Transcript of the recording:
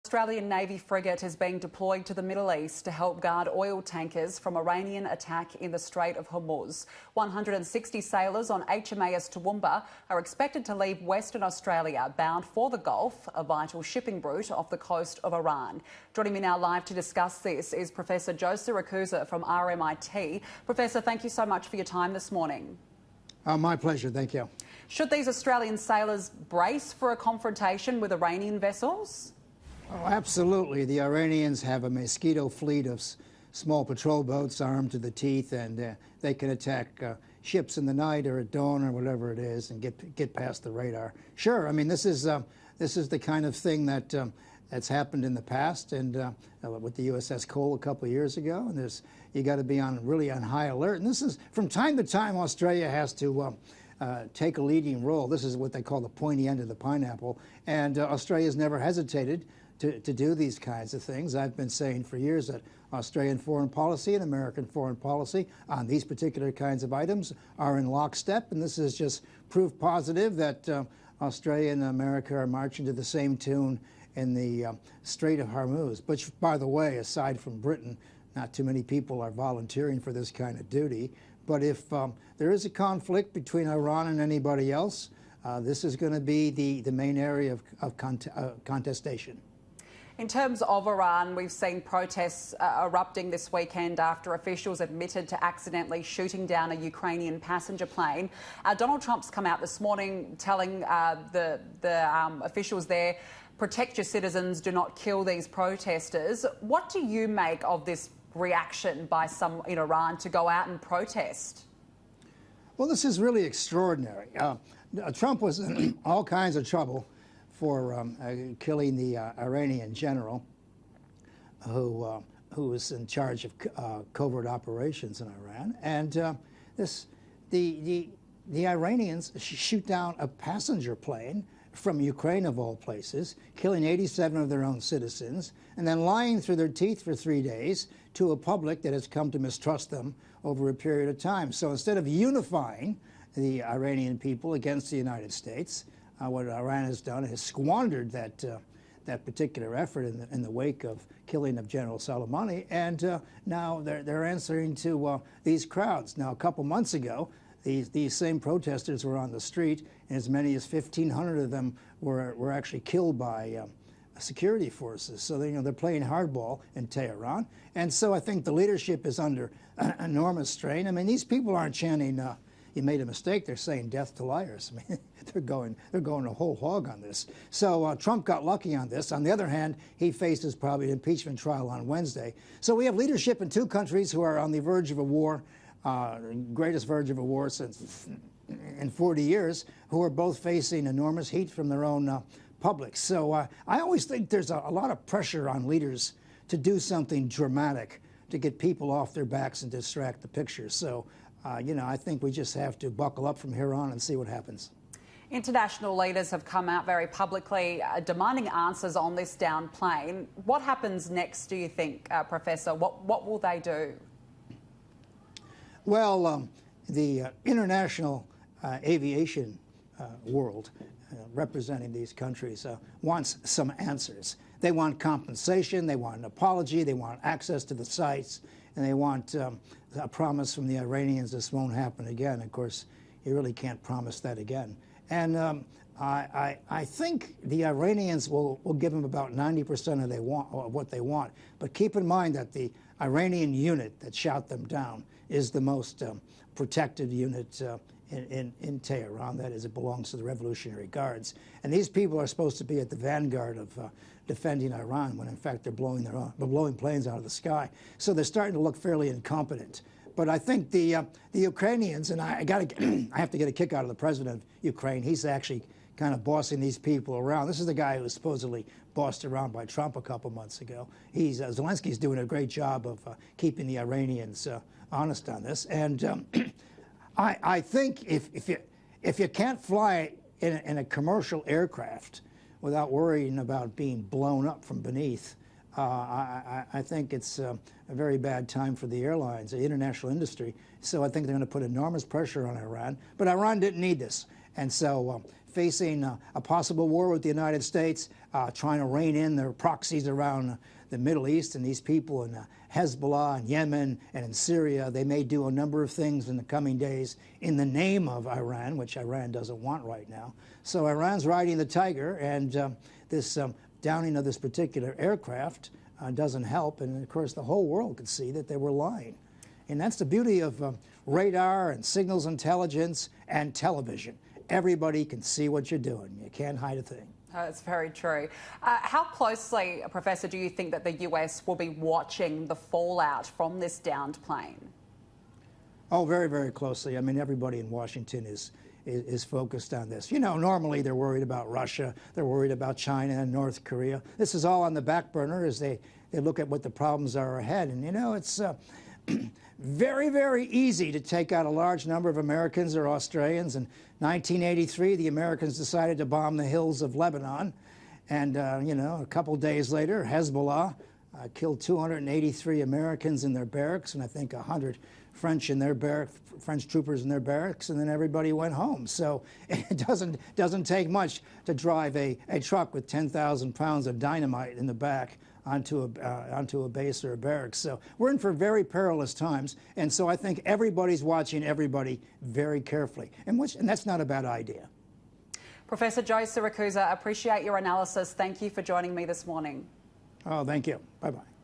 Australian Navy frigate is being deployed to the Middle East to help guard oil tankers from Iranian attack in the Strait of Hormuz. 160 sailors on HMAS Toowoomba are expected to leave Western Australia bound for the Gulf, a vital shipping route off the coast of Iran. Joining me now live to discuss this is Professor Joe Siracusa from RMIT. Professor, thank you so much for your time this morning. My pleasure, thank you. Should these Australian sailors brace for a confrontation with Iranian vessels? Oh, absolutely. The Iranians have a mosquito fleet of small patrol boats armed to the teeth, and they can attack ships in the night or at dawn or whatever it is and get past the radar. Sure, I mean, this is the kind of thing that that's happened in the past, and with the USS Cole a couple of years ago. And you got to be really on high alert. And this is from time to time Australia has to take a leading role. This is what they call the pointy end of the pineapple, and Australia's never hesitated to do these kinds of things. I've been saying for years that Australian foreign policy and American foreign policy on these particular kinds of items are in lockstep, and this is just proof positive that Australia and America are marching to the same tune in the Strait of Hormuz, which, by the way, aside from Britain, not too many people are volunteering for this kind of duty. But if there is a conflict between Iran and anybody else, this is going to be the main area of contestation. In terms of Iran, we've seen protests erupting this weekend after officials admitted to accidentally shooting down a Ukrainian passenger plane. Donald Trump's come out this morning telling the officials there, protect your citizens, do not kill these protesters. What do you make of this reaction by some in Iran to go out and protest? Well, this is really extraordinary. Trump was in all kinds of trouble for killing the Iranian general who was in charge of covert operations in Iran. And the Iranians shoot down a passenger plane from Ukraine, of all places, killing 87 of their own citizens, and then lying through their teeth for 3 days to a public that has come to mistrust them over a period of time. So instead of unifying the Iranian people against the United States, what Iran has done is squandered that particular effort in the wake of killing of General Soleimani, and now they're answering to these crowds. Now, a couple months ago, these same protesters were on the street, and as many as 1,500 of them were actually killed by security forces. So they're playing hardball in Tehran, and so I think the leadership is under enormous strain. I mean, these people aren't chanting you made a mistake. They're saying death to liars. I mean, they're going a whole hog on this. So Trump got lucky on this. On the other hand, he faces probably an impeachment trial on Wednesday. So we have leadership in two countries who are on the verge of a war, greatest verge of a war since in 40 years, who are both facing enormous heat from their own public. So I always think there's a lot of pressure on leaders to do something dramatic to get people off their backs and distract the picture. So I think we just have to buckle up from here on and see what happens. International leaders have come out very publicly demanding answers on this downed plane. What happens next, do you think, Professor? What will they do? Well, the international aviation world representing these countries wants some answers. They want compensation, they want an apology, they want access to the sites, and they want a promise from the Iranians this won't happen again. Of course, you really can't promise that again. And I think the Iranians will give them about 90% of what they want. But keep in mind that the Iranian unit that shot them down is the most protected unit in Tehran. That is, it belongs to the Revolutionary Guards. And these people are supposed to be at the vanguard of defending Iran, when in fact they're blowing planes out of the sky. So they're starting to look fairly incompetent. But I think the Ukrainians, and I have to get a kick out of the president of Ukraine. He's actually kind of bossing these people around. This is the guy who was supposedly bossed around by Trump a couple months ago. Zelensky's doing a great job of keeping the Iranians honest on this. And I think if you can't fly in a commercial aircraft without worrying about being blown up from beneath, I think it's a very bad time for the airlines, the international industry. So I think they're going to put enormous pressure on Iran. But Iran didn't need this. And so facing a possible war with the United States, trying to rein in their proxies around the Middle East, and these people in Hezbollah and Yemen and in Syria, they may do a number of things in the coming days in the name of Iran, which Iran doesn't want right now. So Iran's riding the tiger, and this downing of this particular aircraft doesn't help. And of course, the whole world could see that they were lying. And that's the beauty of radar and signals intelligence and television. Everybody can see what you're doing. You can't hide a thing. That's very true. How closely, Professor, do you think that the US will be watching the fallout from this downed plane? Oh, very, very closely. I mean, everybody in Washington is focused on this. You know, normally they're worried about Russia, they're worried about China and North Korea. This is all on the back burner as they look at what the problems are ahead. And, you know, it's very, very easy to take out a large number of Americans or Australians. In 1983, the Americans decided to bomb the hills of Lebanon. And, you know, a couple days later, Hezbollah killed 283 Americans in their barracks, and I think 100 French troopers in their barracks, and then everybody went home. So it doesn't take much to drive a truck with 10,000 pounds of dynamite in the back onto a base or a barracks. So we're in for very perilous times, and so I think everybody's watching everybody very carefully, and that's not a bad idea. Professor Joe Siracusa, appreciate your analysis. Thank you for joining me this morning. Oh, thank you. Bye-bye.